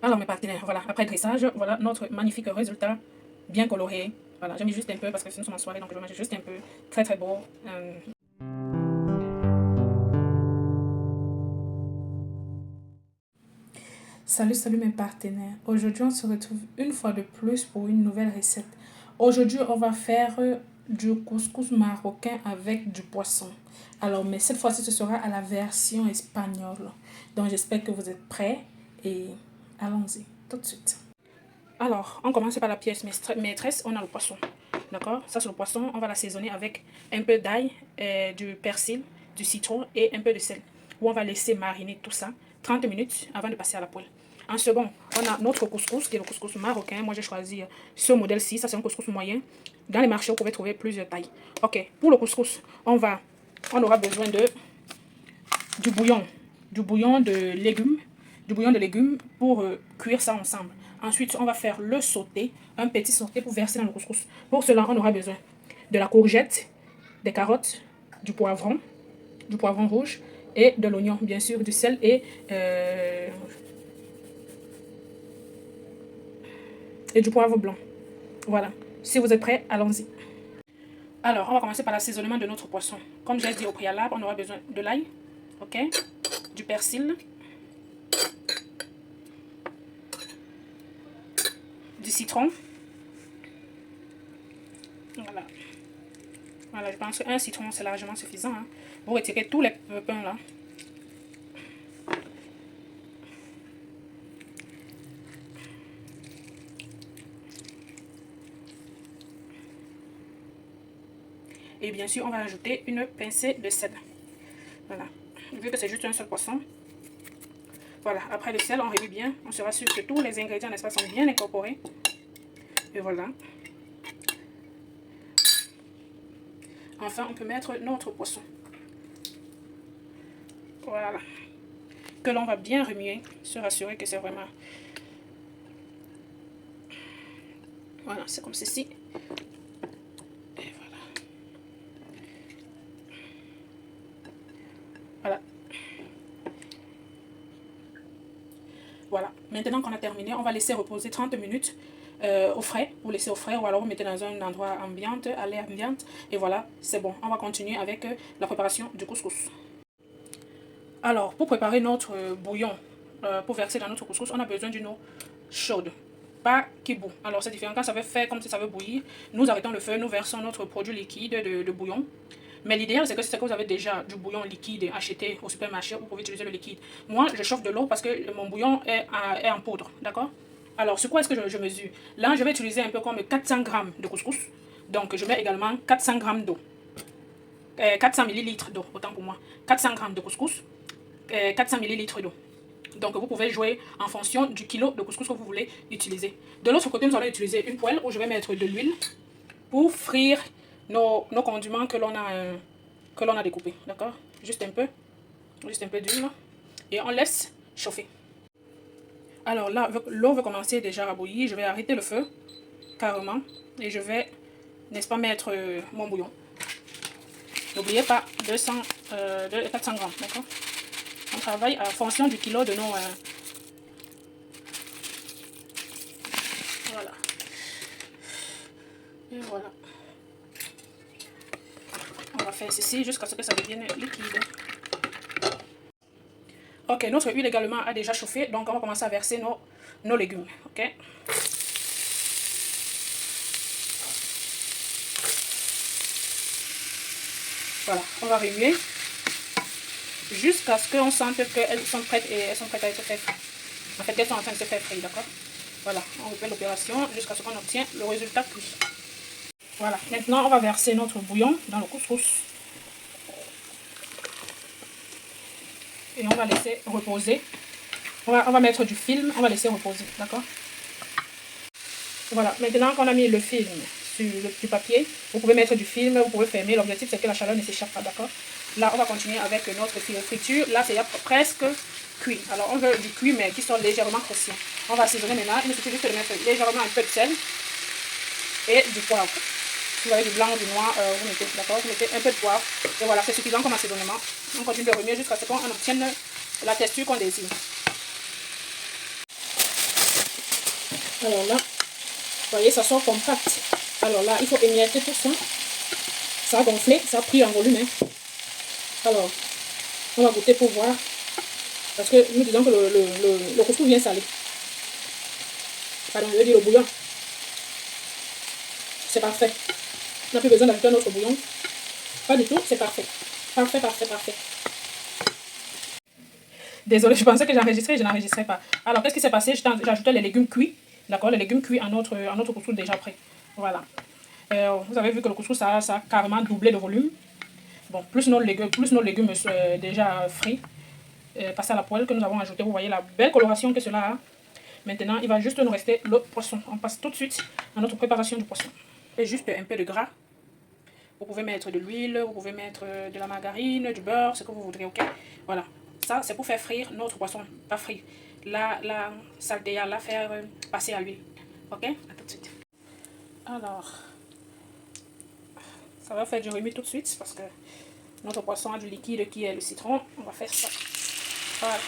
Alors mes partenaires, voilà, après dressage, voilà notre magnifique résultat, bien coloré. Voilà, j'ai mis juste un peu parce que nous sommes en soirée, donc je vais mettre juste un peu. Très très beau. Salut mes partenaires. Aujourd'hui, on se retrouve une fois de plus pour une nouvelle recette. Aujourd'hui, on va faire du couscous marocain avec du poisson. Alors, mais cette fois-ci, ce sera à la version espagnole. Donc, j'espère que vous êtes prêts et allons-y tout de suite. Alors, on commence par la pièce maîtresse, on a le poisson. D'accord? Ça, c'est le poisson. On va l'assaisonner avec un peu d'ail, du persil, du citron et un peu de sel. Où on va laisser mariner tout ça 30 minutes avant de passer à la poêle. En second, on a notre couscous, qui est le couscous marocain. Moi, j'ai choisi ce modèle-ci. Ça, c'est un couscous moyen. Dans les marchés, vous pouvez trouver plusieurs tailles. Ok, pour le couscous, on aura besoin du bouillon de légumes. Du bouillon de légumes pour cuire ça ensemble. Ensuite, on va faire le sauté, un petit sauté pour verser dans le couscous. Pour cela, on aura besoin de la courgette, des carottes, du poivron rouge et de l'oignon, bien sûr, du sel et du poivre blanc. Voilà. Si vous êtes prêts, allons-y. Alors, on va commencer par l'assaisonnement de notre poisson. Comme je l'ai dit au préalable, on aura besoin de l'ail, ok, du persil, du citron. Voilà. Voilà, je pense qu'un citron, c'est largement suffisant. Hein. Vous retirez tous les pépins là. Et bien sûr, on va ajouter une pincée de sel. Voilà. Vu que c'est juste un seul poisson. Voilà. Après le sel, on remue bien. On se rassure que tous les ingrédients, n'est-ce pas, sont bien incorporés. Et voilà. Enfin, on peut mettre notre poisson. Voilà. Que l'on va bien remuer. Se rassurer que c'est vraiment... Voilà, c'est comme ceci. Et voilà. Voilà. Voilà. Maintenant qu'on a terminé, on va laisser reposer 30 minutes au frais. Vous laissez au frais ou alors vous mettez dans un endroit ambiante, à l'air ambiante. Et voilà, c'est bon. On va continuer avec la préparation du couscous. Alors, pour préparer notre bouillon, pour verser dans notre couscous, on a besoin d'une eau chaude, pas qui bout. Alors, c'est différent. Quand ça veut faire comme si ça veut bouillir, nous arrêtons le feu, nous versons notre produit liquide de bouillon. Mais l'idéal, c'est que vous avez déjà du bouillon liquide acheté au supermarché, vous pouvez utiliser le liquide. Moi, je chauffe de l'eau parce que mon bouillon est en poudre, d'accord? Alors, sur quoi est-ce que je mesure? Là, je vais utiliser un peu comme 400 grammes de couscous. Donc, je mets également 400 grammes d'eau. 400 millilitres d'eau, autant pour moi. 400 grammes de couscous. 400 millilitres d'eau. Donc vous pouvez jouer en fonction du kilo de couscous que vous voulez utiliser. De l'autre côté, nous allons utiliser une poêle où je vais mettre de l'huile pour frire nos condiments que l'on a découpés. D'accord? Juste un peu d'huile. Et on laisse chauffer. Alors là, l'eau va commencer déjà à bouillir. Je vais arrêter le feu carrément. Et je vais, n'est-ce pas, mettre mon bouillon. N'oubliez pas 400 grammes. D'accord? On travaille en fonction du kilo de nos... Voilà. Et voilà. On va faire ceci jusqu'à ce que ça devienne liquide. Ok, notre huile également a déjà chauffé. Donc, on va commencer à verser nos légumes. Ok. Voilà, on va remuer jusqu'à ce qu'on sente qu'elles sont prêtes et elles sont prêtes à être faites. En fait, elles sont en train de se faire frire, d'accord? Voilà, on refait l'opération jusqu'à ce qu'on obtient le résultat cuit. Voilà, maintenant on va verser notre bouillon dans le couscous. Et on va laisser reposer. On va mettre du film, on va laisser reposer, d'accord? Voilà, maintenant qu'on a mis le film sur du papier, vous pouvez mettre du film, vous pouvez fermer. L'objectif c'est que la chaleur ne s'échappe pas, d'accord? Là, on va continuer avec notre friture. Là, c'est presque cuit. Alors, on veut du cuit, mais qui sont légèrement croustillants. On va assaisonner maintenant. Il suffit juste de mettre légèrement un peu de sel et du poivre. Si vous avez du blanc ou du noir, vous mettez, d'accord? Vous mettez un peu de poivre. Et voilà, c'est suffisant comme assaisonnement. On continue de remuer jusqu'à ce qu'on obtienne la texture qu'on désire. Alors là, vous voyez, ça sort compact. Alors là, il faut émietter tout ça. Ça a gonflé, ça a pris en volume. Hein. Alors, on va goûter pour voir. Parce que nous disons que le couscous vient salé. Pardon, je veux dire le bouillon. C'est parfait. On n'a plus besoin d'ajouter un autre bouillon. Pas du tout, c'est parfait. Parfait, parfait, parfait. Désolée, je pensais que j'enregistrais, je n'enregistrais pas. Alors, qu'est-ce qui s'est passé? J'ai ajouté les légumes cuits. D'accord, les légumes cuits à notre couscous déjà prêt. Voilà. Vous avez vu que le couscous, ça a carrément doublé de volume. Bon, plus nos légumes déjà frits, passés à la poêle que nous avons ajouté. Vous voyez la belle coloration que cela a. Maintenant, il va juste nous rester le poisson. On passe tout de suite à notre préparation du poisson. Et juste un peu de gras. Vous pouvez mettre de l'huile, vous pouvez mettre de la margarine, du beurre, ce que vous voudrez, ok? Voilà. Ça, c'est pour faire frire notre poisson. Pas frire. La saltéa, la faire passer à l'huile. Ok? À tout de suite. Alors, ça va faire du remis tout de suite parce que notre poisson a du liquide qui est le citron. On va faire ça. Voilà.